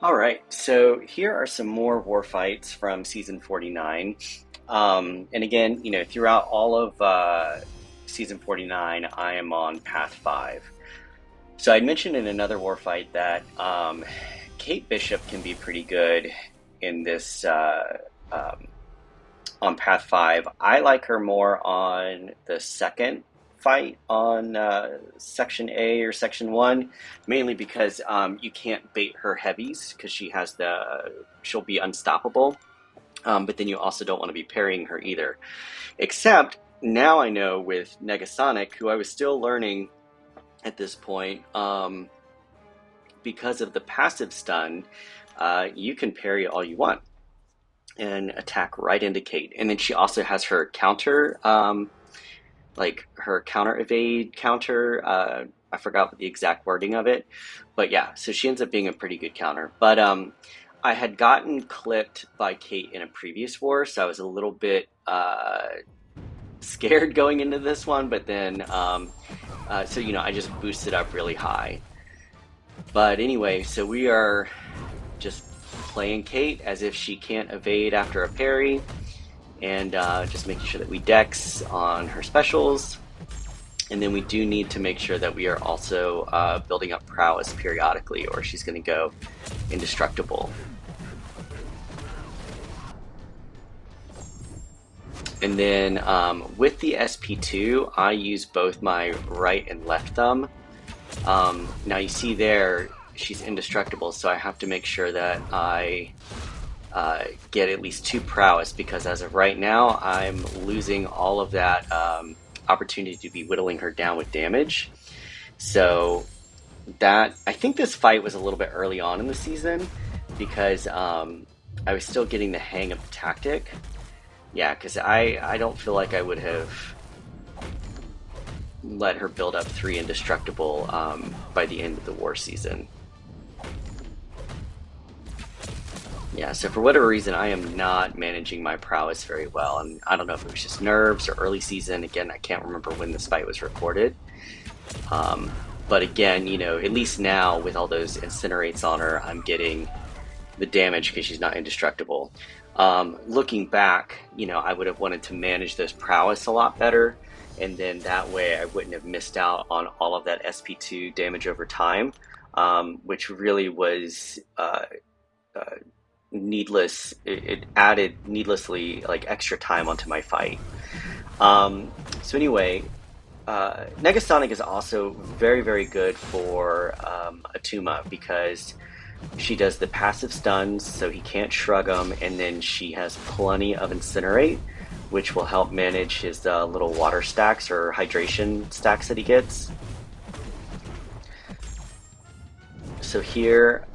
All right, so here are some more war fights from season 49. And again, throughout all of season 49, I am on path 5. So I mentioned in another war fight that Kate Bishop can be pretty good in this um, on path 5. I like her more on the second fight on section A or section 1, mainly because you can't bait her heavies because she'll be unstoppable. But then you also don't want to be parrying her either. Except now I know with Negasonic, who I was still learning at this point, because of the passive stun, you can parry all you want and attack right into Kate. And then she also has her counter, like her counter evade counter. I forgot the exact wording of it, but yeah, so she ends up being a pretty good counter. But I had gotten clipped by Kate in a previous war, so I was a little bit scared going into this one. But then, I just boosted up really high. But anyway, so we are just playing Kate as if she can't evade after a parry, and just making sure that we dex on her specials. And then we do need to make sure that we are also building up prowess periodically, or she's going to go indestructible. And then with the SP2, I use both my right and left thumb. Now you see there, she's indestructible, so I have to make sure that I get at least 2 prowess, because as of right now, I'm losing all of that opportunity to be whittling her down with damage. So I think this fight was a little bit early on in the season, because I was still getting the hang of the tactic. Yeah, because I don't feel like I would have let her build up 3 indestructible by the end of the war season. Yeah, so for whatever reason, I am not managing my prowess very well, and I don't know if it was just nerves or early season. Again, I can't remember when this fight was recorded. But again, at least now with all those incinerates on her, I'm getting the damage because she's not indestructible. Looking back, I would have wanted to manage those prowess a lot better, and then that way I wouldn't have missed out on all of that SP2 damage over time, which really was needless. It added needlessly like extra time onto my fight. So anyway, Negasonic is also very, very good for Atuma, because she does the passive stuns, so he can't shrug them, and then she has plenty of Incinerate, which will help manage his little water stacks or hydration stacks that he gets. So here,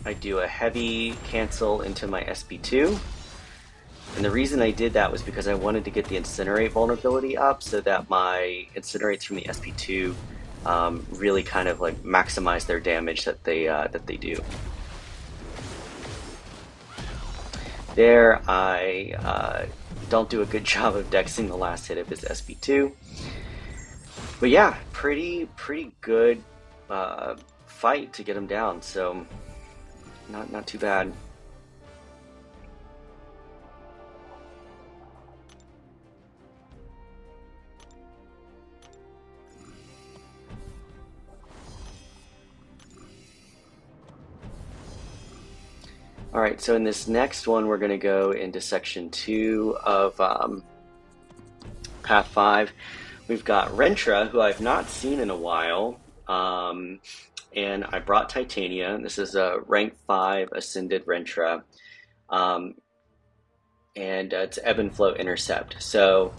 I do a heavy cancel into my SP2. And the reason I did that was because I wanted to get the Incinerate vulnerability up, so that my Incinerates from the SP2 really kind of like maximize their damage that they do. There, I don't do a good job of dexing the last hit of his SP2. But yeah, pretty good fight to get him down. So not too bad. All right, so in this next one, we're going to go into section 2 of Path 5. We've got Rentra, who I've not seen in a while, and I brought Titania. This is a rank 5 Ascended Rentra, and it's Ebb and Flow Intercept. So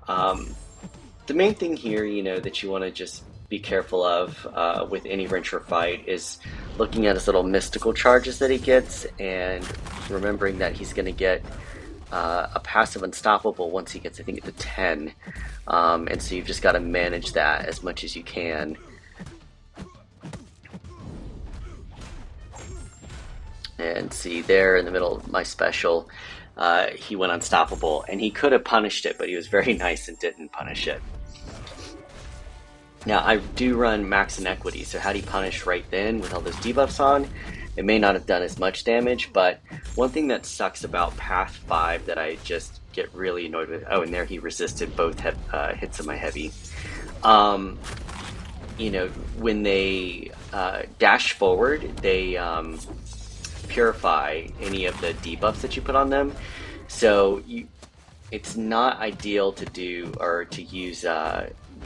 the main thing here, that you want to just be careful of with any Rentra fight is looking at his little mystical charges that he gets, and remembering that he's going to get a passive unstoppable once he gets, I think, to 10. And so you've just got to manage that as much as you can. And see there in the middle of my special, he went unstoppable, and he could have punished it, but he was very nice and didn't punish it. Now, I do run max inequity, so had he punished right then with all those debuffs on, it may not have done as much damage, but one thing that sucks about Path 5 that I just get really annoyed with, oh, and there he resisted both hits of my heavy. Um, when they dash forward, they purify any of the debuffs that you put on them. So it's not ideal to do or to use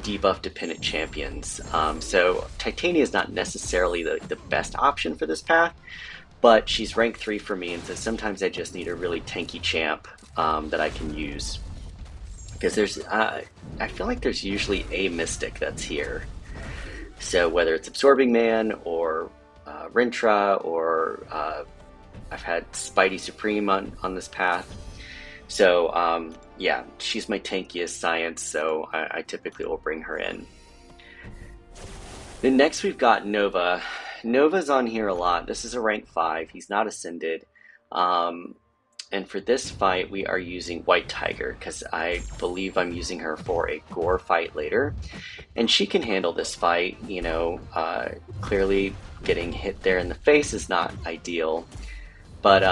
debuff dependent champions. So Titania is not necessarily the best option for this path, but she's rank 3 for me, and so sometimes I just need a really tanky champ that I can use. Because I feel like there's usually a mystic that's here. So whether it's Absorbing Man or Rintra or I've had Spidey Supreme on this path. So yeah, she's my tankiest science, so I typically will bring her in. Then next we've got Nova. Nova's on here a lot. This is a rank 5. He's not ascended. And for this fight, we are using White Tiger because I believe I'm using her for a gore fight later. And she can handle this fight, clearly getting hit there in the face is not ideal. But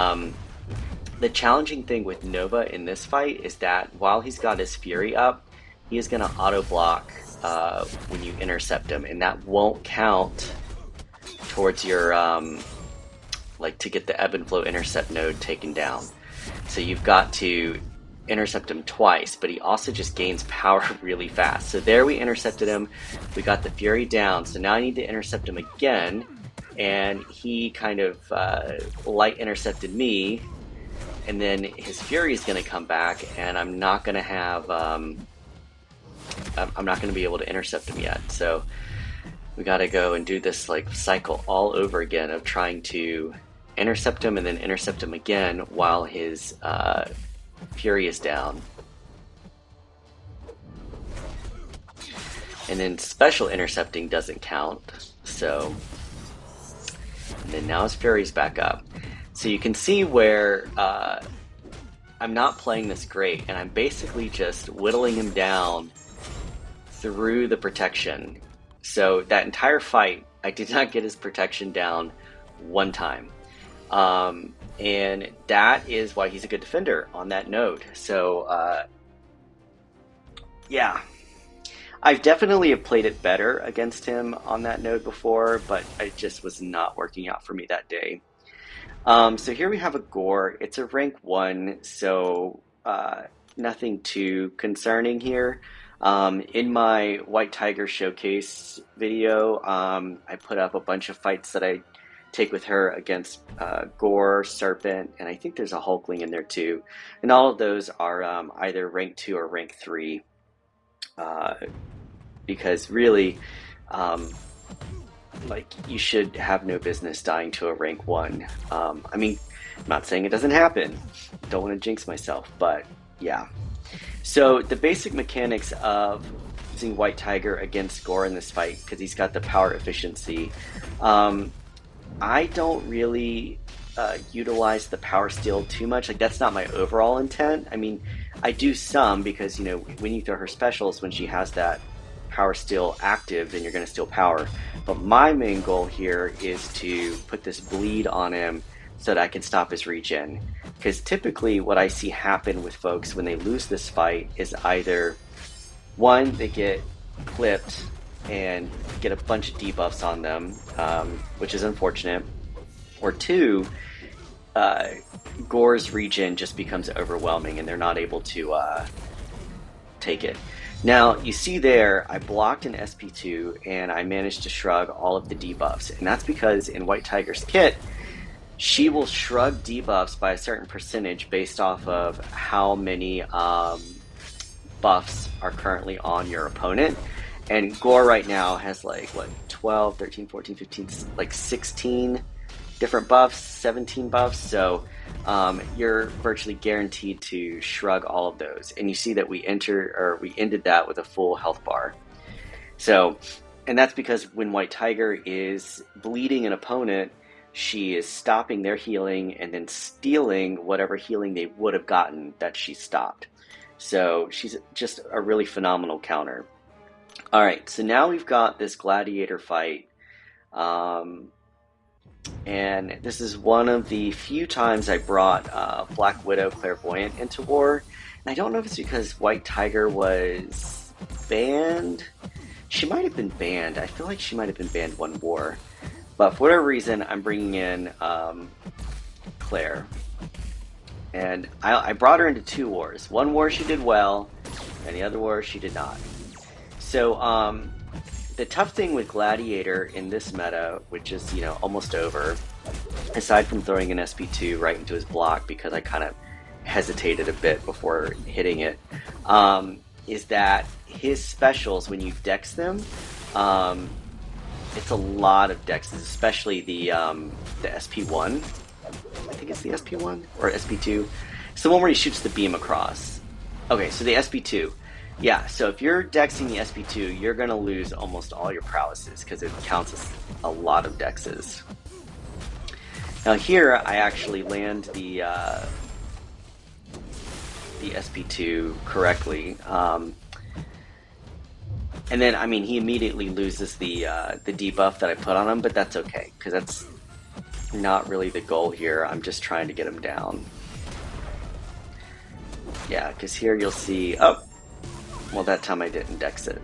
the challenging thing with Nova in this fight is that while he's got his Fury up, he is going to auto block when you intercept him, and that won't count towards your to get the ebb and flow intercept node taken down. So you've got to intercept him twice, but he also just gains power really fast. So there we intercepted him, we got the Fury down, so now I need to intercept him again, and he kind of light intercepted me, and then his Fury is going to come back, and I'm not going to have I'm not going to be able to intercept him yet. So we got to go and do this cycle all over again of trying to intercept him and then intercept him again while his Fury is down. And then special intercepting doesn't count, so, and then now his Fury's back up. So you can see where I'm not playing this great, and I'm basically just whittling him down through the protection. So that entire fight, I did not get his protection down one time. And that is why he's a good defender on that node. So, yeah. I've definitely have played it better against him on that node before, but it just was not working out for me that day. So here we have a Gore. It's a rank 1, so nothing too concerning here. In my White Tiger showcase video, I put up a bunch of fights that I take with her against Gore, Serpent, and I think there's a Hulkling in there too. And all of those are either rank 2 or rank 3. Because really, you should have no business dying to a rank 1. I mean, I'm not saying it doesn't happen. Don't want to jinx myself, but yeah. So the basic mechanics of using White Tiger against Gore in this fight, because he's got the power efficiency, I don't really utilize the power steal too much. That's not my overall intent. I mean, I do some because, when you throw her specials, when she has that power steal active, then you're going to steal power. But my main goal here is to put this bleed on him so that I can stop his regen. Because typically what I see happen with folks when they lose this fight is either, one, they get clipped and get a bunch of debuffs on them, which is unfortunate, or two, Gore's regen just becomes overwhelming and they're not able to take it. Now, you see there, I blocked an SP2 and I managed to shrug all of the debuffs. And that's because in White Tiger's kit, she will shrug debuffs by a certain percentage based off of how many buffs are currently on your opponent. And Gore right now has 12, 13, 14, 15, 16 different buffs, 17 buffs. So you're virtually guaranteed to shrug all of those. And you see that we ended that with a full health bar. So, and that's because when White Tiger is bleeding an opponent, she is stopping their healing and then stealing whatever healing they would have gotten that she stopped. So she's just a really phenomenal counter. All right, so now we've got this gladiator fight. Um, and this is one of the few times I brought Black Widow Clairvoyant into war. And I don't know if it's because White Tiger was banned. She might have been banned. I feel like she might have been banned one war. But for whatever reason, I'm bringing in Claire. And I brought her into 2 wars. One war she did well, and the other war she did not. So the tough thing with Gladiator in this meta, which is, you know, almost over, aside from throwing an SP2 right into his block because I kind of hesitated a bit before hitting it, is that his specials, when you dex them, it's a lot of dexes, especially the SP1. I think it's the SP1 or SP2. It's the one where he shoots the beam across. Okay, so the SP2. Yeah, so if you're dexing the SP2, you're going to lose almost all your prowesses because it counts as a lot of dexes. Now here, I actually land the SP2 correctly. And then, I mean, he immediately loses the debuff that I put on him, but that's okay, because that's not really the goal here. I'm just trying to get him down. Yeah, because here you'll see... Oh! Well, that time I didn't dex it.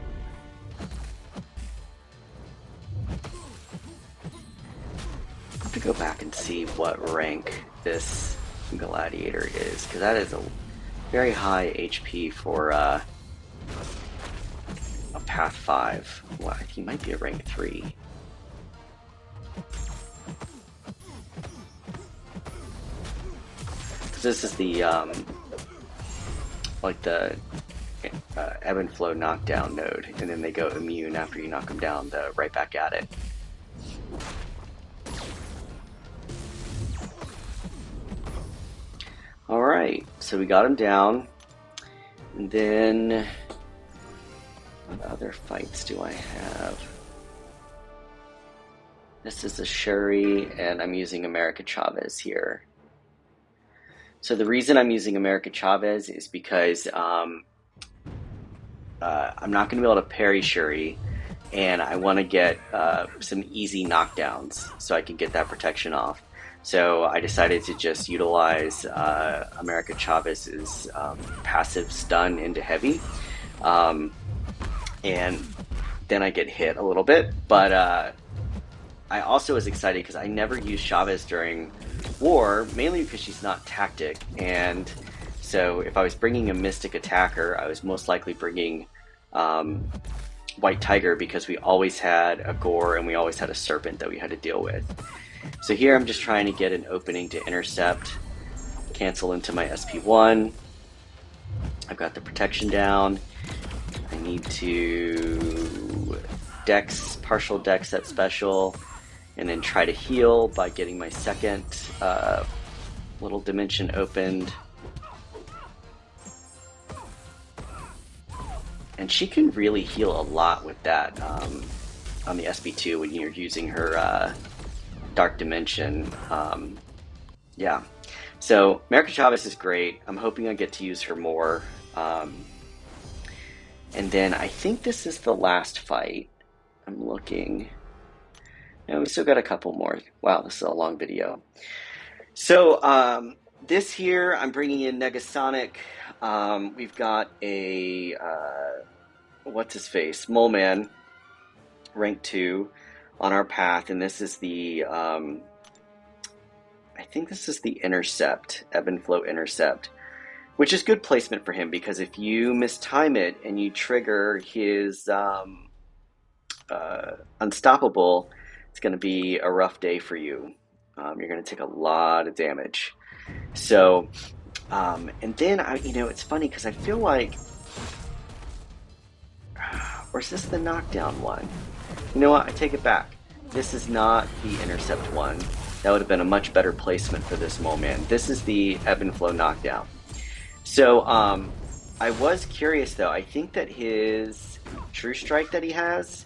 I have to go back and see what rank this Gladiator is, because that is a very high HP for a Path 5. Well, he might be a rank 3. This is the, like the ebb and flow knockdown node, and then they go immune after you knock them down, right back at it. Alright, so we got him down, and then what other fights do I have? This is a Shuri, and I'm using America Chavez here. So the reason I'm using America Chavez is because I'm not going to be able to parry Shuri, and I want to get some easy knockdowns so I can get that protection off. So I decided to just utilize America Chavez's passive stun into heavy, and then I get hit a little bit. But I also was excited because I never used Chavez during war, mainly because she's not tactic, and so if I was bringing a mystic attacker, I was most likely bringing White Tiger, because we always had a Gore and we always had a Serpent that we had to deal with. So here I'm just trying to get an opening to intercept, cancel into my SP1. I've got the protection down. I need to dex, partial dex that special, and then try to heal by getting my second little dimension opened. And she can really heal a lot with that on the SP2 when you're using her Dark Dimension. Yeah, so America Chavez is great. I'm hoping I get to use her more. And then I think this is the last fight. I'm looking. No, we still got a couple more. Wow, this is a long video. So this here, I'm bringing in Negasonic. We've got a, what's his face? Mole Man, rank 2 on our path, and this is the, I think this is the Intercept, Ebb and Flow Intercept, which is good placement for him, because if you mistime it and you trigger his Unstoppable, it's going to be a rough day for you. You're going to take a lot of damage. So, and then, it's funny because I feel like, or is this the knockdown one? You know what? I take it back. This is not the Intercept one. That would have been a much better placement for this Mole Man. This is the Ebb and Flow knockdown. So, I was curious though. I think that his True Strike that he has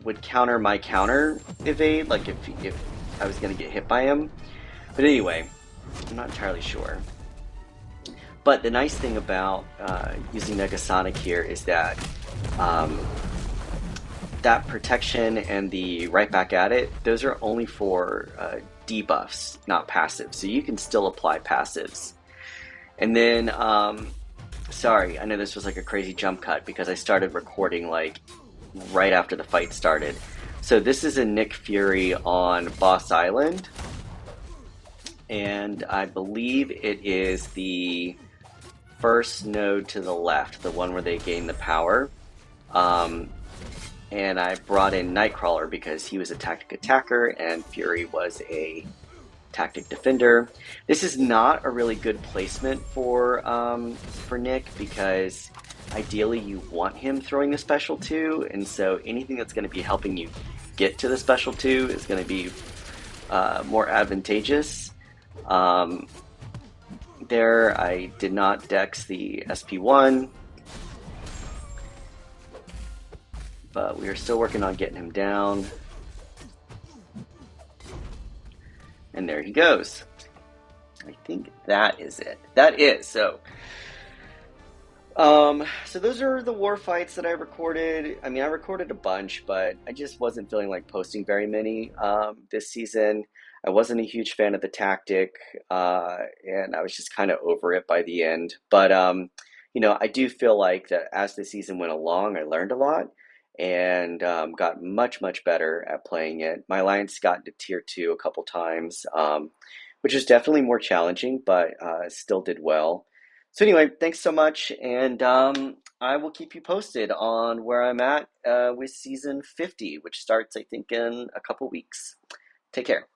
would counter my counter evade, like if I was going to get hit by him. But anyway, I'm not entirely sure. But the nice thing about using Negasonic here is that um, that protection and the right back at it, those are only for debuffs, not passives. So you can still apply passives. And then, sorry, I know this was like a crazy jump cut because I started recording like right after the fight started. So this is a Nick Fury on Boss Island, and I believe it is the first node to the left, the one where they gain the power. Um, and I brought in Nightcrawler because he was a tactic attacker and Fury was a tactic defender. This is not a really good placement for Nick because ideally you want him throwing the special two, and so anything that's going to be helping you get to the special two is going to be more advantageous. Um, there, I did not dex the SP1, but we are still working on getting him down. And there he goes. I think that is it. That is. So those are the war fights that I recorded. I mean, I recorded a bunch, but I just wasn't feeling like posting very many this season. I wasn't a huge fan of the tactic, and I was just kind of over it by the end. But I do feel like that as the season went along, I learned a lot and got much, much better at playing it. My alliance got into tier two a couple times, which is definitely more challenging, but still did well. So anyway, thanks so much, and I will keep you posted on where I'm at with season 50, which starts, I think, in a couple weeks. Take care.